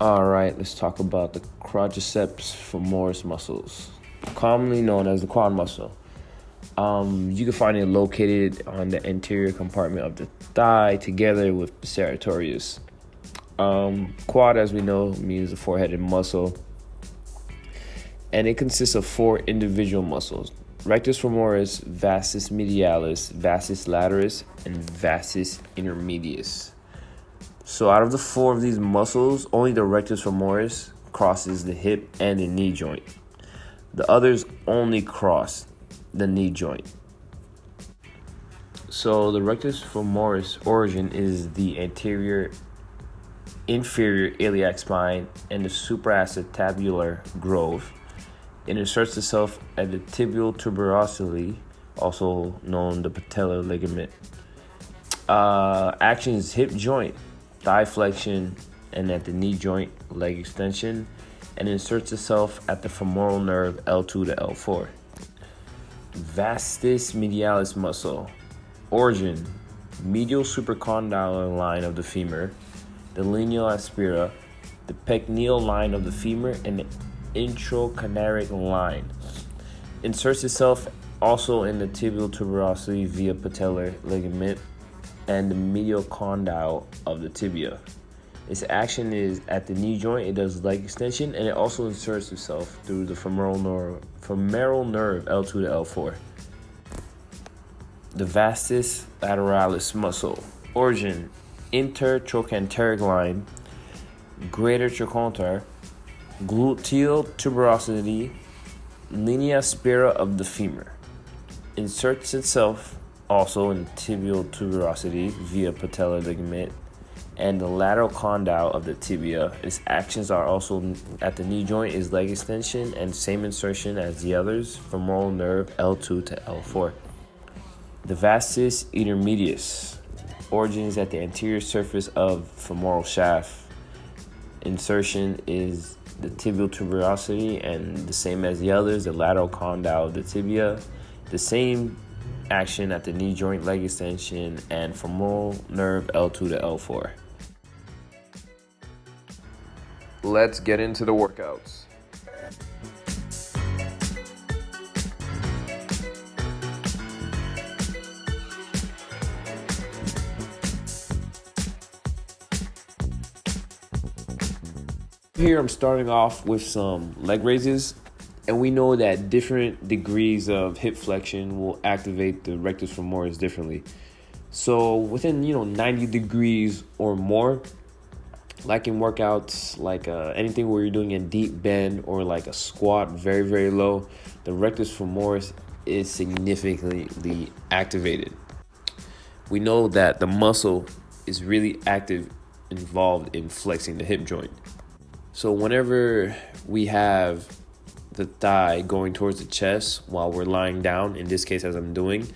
All right, let's talk about the quadriceps femoris muscles, commonly known as the quad muscle. You can find it located on the anterior compartment of the thigh together with the serratorius. Quad, as we know, means the four-headed muscle, and it consists of four individual muscles: rectus femoris, vastus medialis, vastus lateralis, and vastus intermedius. So out of the four of these muscles, only the rectus femoris crosses the hip and the knee joint. The others only cross the knee joint. So the rectus femoris origin is the inferior iliac spine and the supraacetabular groove. It inserts itself at the tibial tuberosity, also known the patellar ligament. Action is hip joint, thigh flexion, and at the knee joint, leg extension, and inserts itself at the femoral nerve L2 to L4. Vastus medialis muscle origin: medial supracondyle line of the femur, the lineal aspera, the pectineal line of the femur, and the introchanteric line. Inserts itself also in the tibial tuberosity via patellar ligament and the medial condyle of the tibia. Its action is at the knee joint. It does leg extension, and it also inserts itself through the femoral nerve L2 to L4. The vastus lateralis muscle origin: intertrochanteric line, greater trochanter, gluteal tuberosity, linea aspera of the femur. Inserts itself also in tibial tuberosity via patellar ligament and the lateral condyle of the tibia. Its actions are also at the knee joint, is leg extension, and same insertion as the others, femoral nerve L2 to L4. The vastus intermedius origin is at the anterior surface of femoral shaft. Insertion is the tibial tuberosity and the same as the others, the lateral condyle of the tibia. The same action at the knee joint, leg extension, and femoral nerve L2 to L4. Let's get into the workouts. Here I'm starting off with some leg raises, and we know that different degrees of hip flexion will activate the rectus femoris differently. So within 90 degrees or more, like in workouts like anything where you're doing a deep bend or like a squat very, very low, the rectus femoris is significantly activated. We know that the muscle is really involved in flexing the hip joint. So whenever we have the thigh going towards the chest while we're lying down, in this case as I'm doing,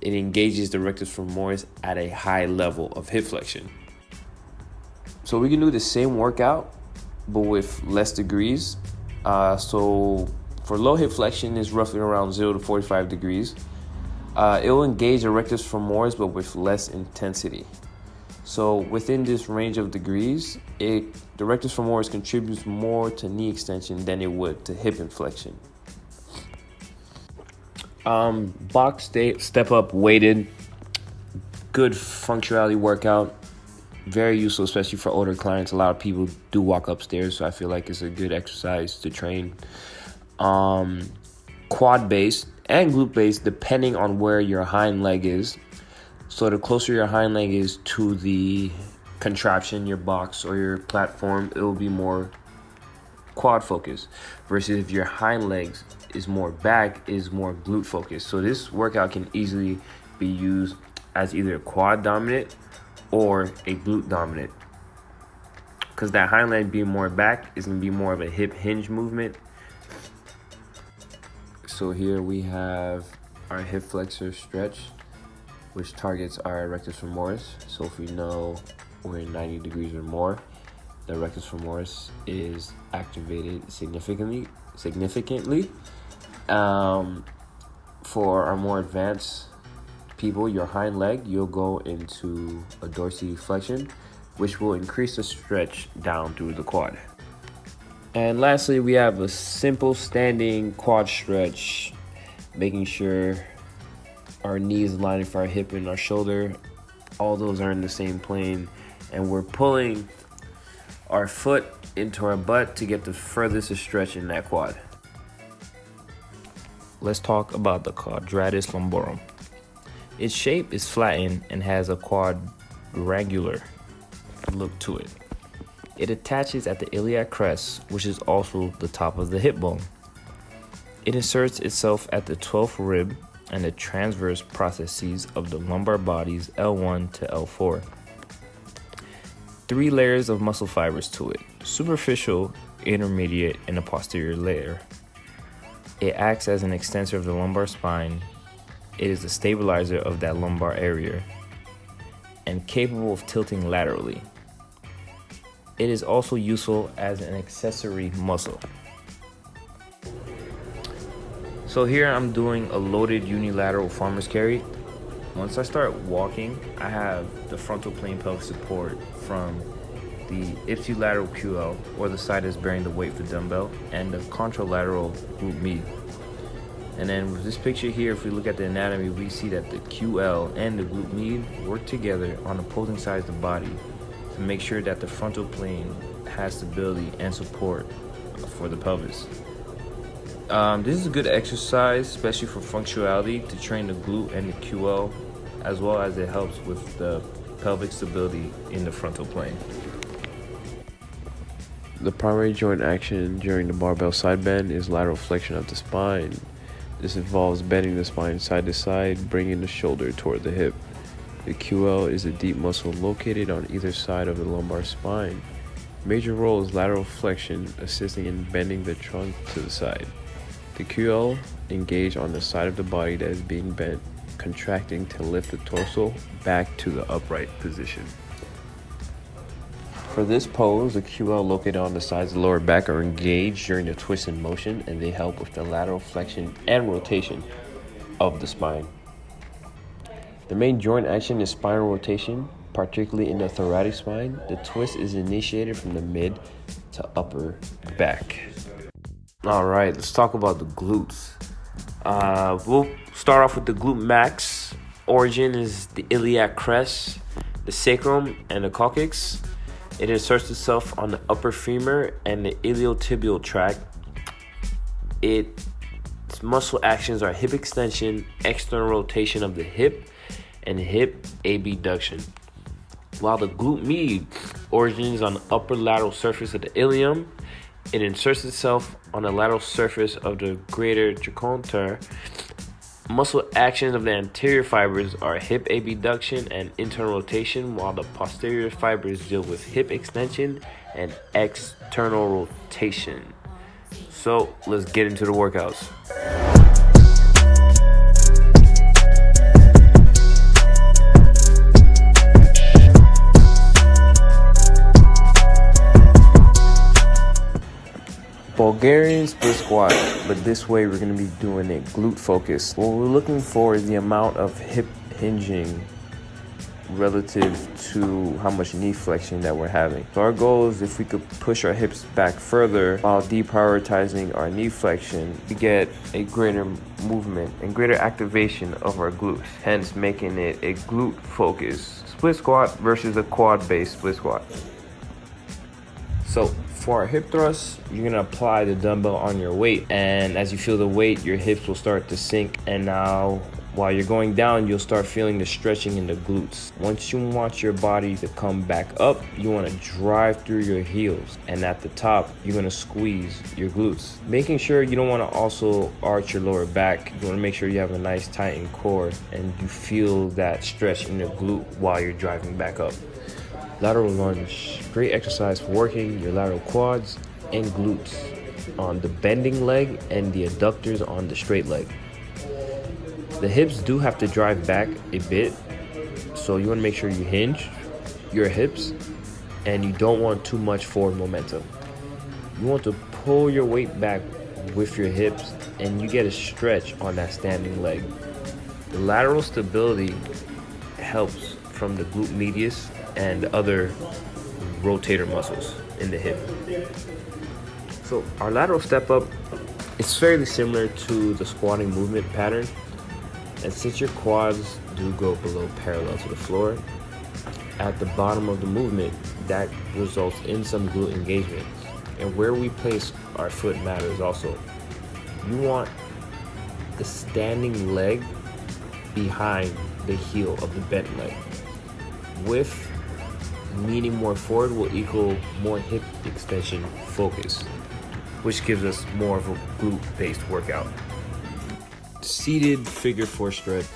it engages the rectus femoris at a high level of hip flexion. So we can do the same workout but with less degrees. So for low hip flexion is roughly around 0 to 45 degrees. It will engage the rectus femoris but with less intensity. So within this range of degrees, the rectus femoris contributes more to knee extension than it would to hip inflection. Box step up weighted, good functionality workout, very useful, especially for older clients. A lot of people do walk upstairs, so I feel like it's a good exercise to train. Quad based and glute based, depending on where your hind leg is. So the closer your hind leg is to the contraption, your box or your platform, it will be more quad focused. Versus if your hind legs is more back, is more glute focused. So this workout can easily be used as either a quad dominant or a glute dominant. Because that hind leg being more back is going to be more of a hip hinge movement. So here we have our hip flexor stretch, which targets our rectus femoris. So if we know we're in 90 degrees or more, the rectus femoris is activated significantly. For our more advanced people, your hind leg, you'll go into a dorsiflexion, which will increase the stretch down through the quad. And lastly, we have a simple standing quad stretch, making sure our knees aligning for our hip and our shoulder. All those are in the same plane, and we're pulling our foot into our butt to get the furthest stretch in that quad. Let's talk about the quadratus lumborum. Its shape is flattened and has a quadrangular look to it. It attaches at the iliac crest, which is also the top of the hip bone. It inserts itself at the 12th rib and the transverse processes of the lumbar bodies L1 to L4. 3 layers of muscle fibers to it: superficial, intermediate, and a posterior layer. It acts as an extensor of the lumbar spine. It is a stabilizer of that lumbar area and capable of tilting laterally. It is also useful as an accessory muscle. So here I'm doing a loaded unilateral farmer's carry. Once I start walking, I have the frontal plane pelvic support from the ipsilateral QL, or the side that's bearing the weight of the dumbbell, and the contralateral glute med. And then with this picture here, if we look at the anatomy, we see that the QL and the glute med work together on opposing sides of the body to make sure that the frontal plane has stability and support for the pelvis. This is a good exercise, especially for functionality, to train the glute and the QL, as well as it helps with the pelvic stability in the frontal plane. The primary joint action during the barbell side bend is lateral flexion of the spine. This involves bending the spine side to side, bringing the shoulder toward the hip. The QL is a deep muscle located on either side of the lumbar spine. Major role is lateral flexion, assisting in bending the trunk to the side. The QL engage on the side of the body that is being bent, contracting to lift the torso back to the upright position. For this pose, the QL located on the sides of the lower back are engaged during the twist and motion, and they help with the lateral flexion and rotation of the spine. The main joint action is spinal rotation, particularly in the thoracic spine. The twist is initiated from the mid to upper back. All right, let's talk about the glutes. We'll start off with the glute max. Origin is the iliac crest, the sacrum, and the coccyx. It inserts itself on the upper femur and the iliotibial tract. Its muscle actions are hip extension, external rotation of the hip, and hip abduction. While the glute med originates on the upper lateral surface of the ilium, it inserts itself on the lateral surface of the greater trochanter. Muscle actions of the anterior fibers are hip abduction and internal rotation, while the posterior fibers deal with hip extension and external rotation. So let's get into the workouts. Bulgarian split squat, but this way we're going to be doing it glute focused. What we're looking for is the amount of hip hinging relative to how much knee flexion that we're having. So our goal is if we could push our hips back further while deprioritizing our knee flexion, we get a greater movement and greater activation of our glutes, hence making it a glute focused split squat versus a quad based split squat. So for our hip thrusts, you're gonna apply the dumbbell on your weight, and as you feel the weight, your hips will start to sink, and now while you're going down, you'll start feeling the stretching in the glutes. Once you want your body to come back up, you wanna drive through your heels, and at the top, you're gonna squeeze your glutes. Making sure you don't wanna also arch your lower back. You wanna make sure you have a nice tightened core, and you feel that stretch in the glute while you're driving back up. Lateral lunge, great exercise for working your lateral quads and glutes on the bending leg and the adductors on the straight leg. The hips do have to drive back a bit, so you want to make sure you hinge your hips and you don't want too much forward momentum. You want to pull your weight back with your hips and you get a stretch on that standing leg. The lateral stability helps from the glute medius and other rotator muscles in the hip. So our lateral step up, it's fairly similar to the squatting movement pattern. And since your quads do go below parallel to the floor, at the bottom of the movement, that results in some glute engagement. And where we place our foot matters also. You want the standing leg behind the heel of the bent leg. With leaning more forward will equal more hip extension focus, which gives us more of a glute-based workout. Seated figure 4 stretch,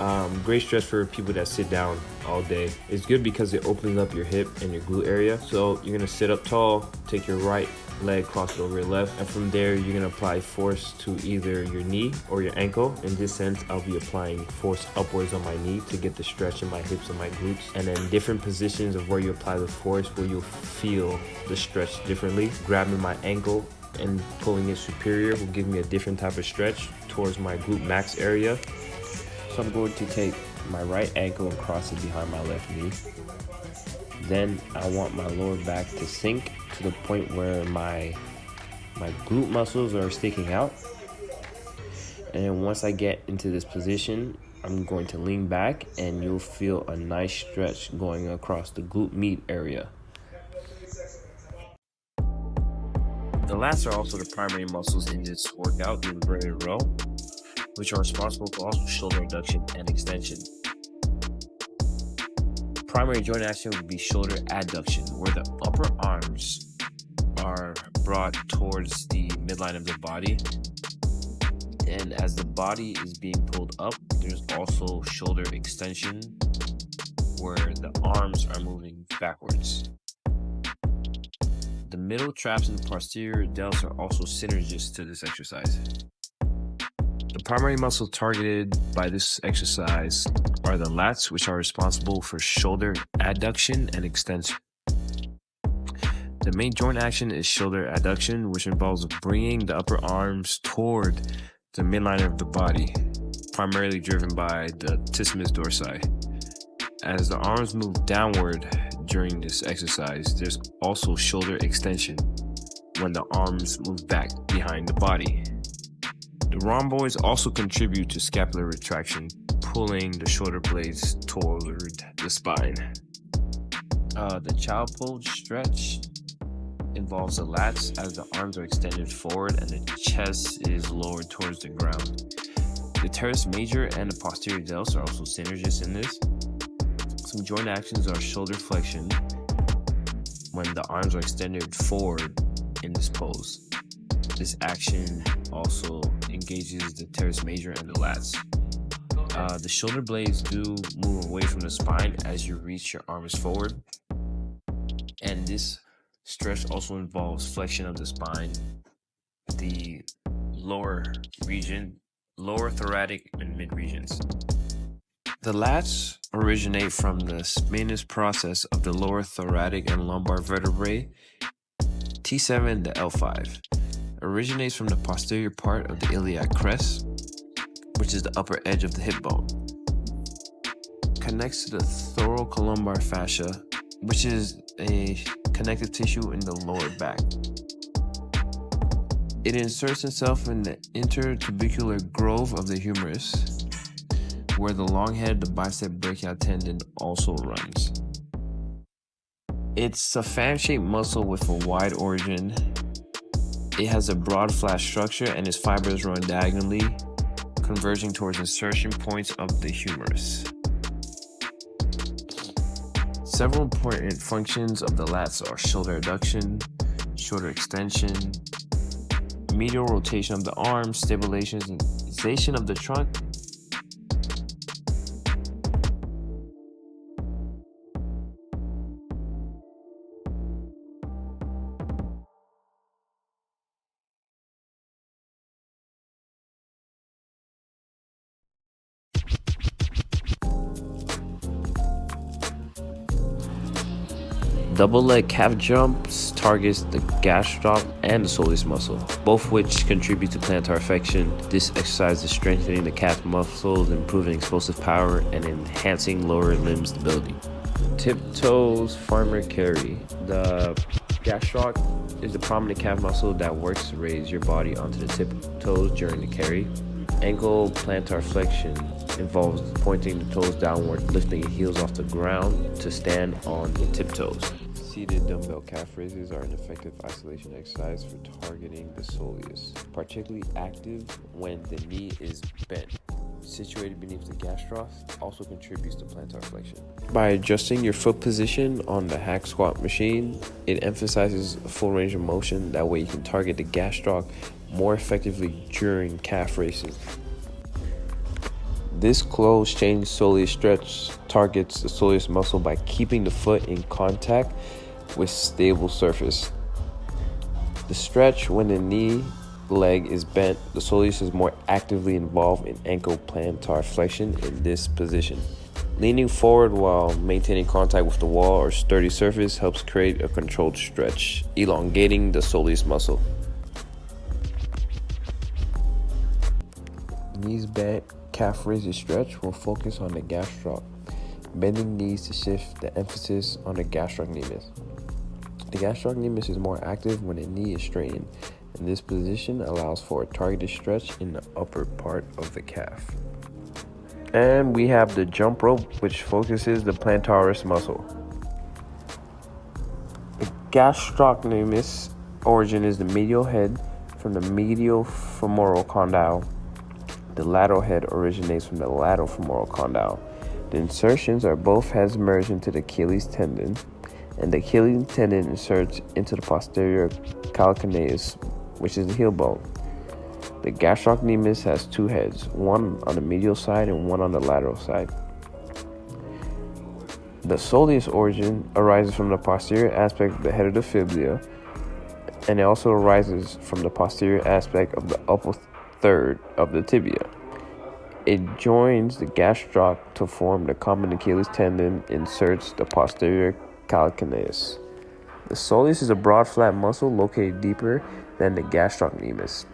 great stretch for people that sit down all day. It's good because it opens up your hip and your glute area. So you're gonna sit up tall, take your right leg, cross it over your left, and from there you're gonna apply force to either your knee or your ankle. In this sense, I'll be applying force upwards on my knee to get the stretch in my hips and my glutes. And then different positions of where you apply the force, where you'll feel the stretch differently. Grabbing my ankle and pulling it superior will give me a different type of stretch towards my glute max area. So I'm going to take my right ankle and cross it behind my left knee. Then I want my lower back to sink to the point where my glute muscles are sticking out. And then once I get into this position, I'm going to lean back and you'll feel a nice stretch going across the glute med area. The lats are also the primary muscles in this workout, the inverted row, which are responsible for also shoulder adduction and extension. Primary joint action would be shoulder adduction, where the upper arms are brought towards the midline of the body. And as the body is being pulled up, there's also shoulder extension, where the arms are moving backwards. The middle traps and the posterior delts are also synergists to this exercise. The primary muscle targeted by this exercise are the lats, which are responsible for shoulder adduction and extension. The main joint action is shoulder adduction, which involves bringing the upper arms toward the midline of the body, primarily driven by the maximus dorsi. As the arms move downward during this exercise, there's also shoulder extension when the arms move back behind the body. The rhomboids also contribute to scapular retraction, pulling the shoulder blades toward the spine. The child pose stretch involves the lats as the arms are extended forward and the chest is lowered towards the ground. The teres major and the posterior delts are also synergists in this. Some joint actions are shoulder flexion when the arms are extended forward in this pose. This action also engages the teres major and the lats. The shoulder blades do move away from the spine as you reach your arms forward. And this stretch also involves flexion of the spine, the lower region, lower thoracic and mid regions. The lats originate from the spinous process of the lower thoracic and lumbar vertebrae, T7 to L5. Originates from the posterior part of the iliac crest, which is the upper edge of the hip bone. Connects to the thoracolumbar fascia, which is a connective tissue in the lower back. It inserts itself in the intertubercular grove of the humerus, where the long head, the bicep brachial tendon, also runs. It's a fan-shaped muscle with a wide origin. It has a broad flat structure and its fibers run diagonally, converging towards insertion points of the humerus. Several important functions of the lats are shoulder adduction, shoulder extension, medial rotation of the arms, stabilization of the trunk, double leg calf jumps targets the gastroc and the soleus muscle, both which contribute to plantar flexion. This exercise is strengthening the calf muscles, improving explosive power, and enhancing lower limb stability. Tiptoes farmer carry. The Gastroc is the prominent calf muscle that works to raise your body onto the tiptoes during the carry. Ankle plantar flexion involves pointing the toes downward, lifting your heels off the ground to stand on your tiptoes. Seated dumbbell calf raises are an effective isolation exercise for targeting the soleus, particularly active when the knee is bent. Situated beneath the gastroc also contributes to plantar flexion. By adjusting your foot position on the hack squat machine, it emphasizes a full range of motion. That way you can target the gastroc more effectively during calf raises. This closed chain soleus stretch targets the soleus muscle by keeping the foot in contact with stable surface. The stretch when the knee leg is bent, the soleus is more actively involved in ankle plantar flexion in this position. Leaning forward while maintaining contact with the wall or sturdy surface helps create a controlled stretch, elongating the soleus muscle. Knees bent, calf raises stretch will focus on the gastroc, bending knees to shift the emphasis on the gastrocnemius. The gastrocnemius is more active when the knee is straightened, and this position allows for a targeted stretch in the upper part of the calf. And we have the jump rope, which focuses the plantaris muscle. The gastrocnemius origin is the medial head from the medial femoral condyle. The lateral head originates from the lateral femoral condyle. The insertions are both heads merged into the Achilles tendon, and the Achilles tendon inserts into the posterior calcaneus, which is the heel bone. The gastrocnemius has two heads, one on the medial side and one on the lateral side. The soleus origin arises from the posterior aspect of the head of the fibula, and it also arises from the posterior aspect of the upper third of the tibia. It joins the gastroc to form the common Achilles tendon, inserts the posterior calcaneus. The soleus is a broad, flat muscle located deeper than the gastrocnemius.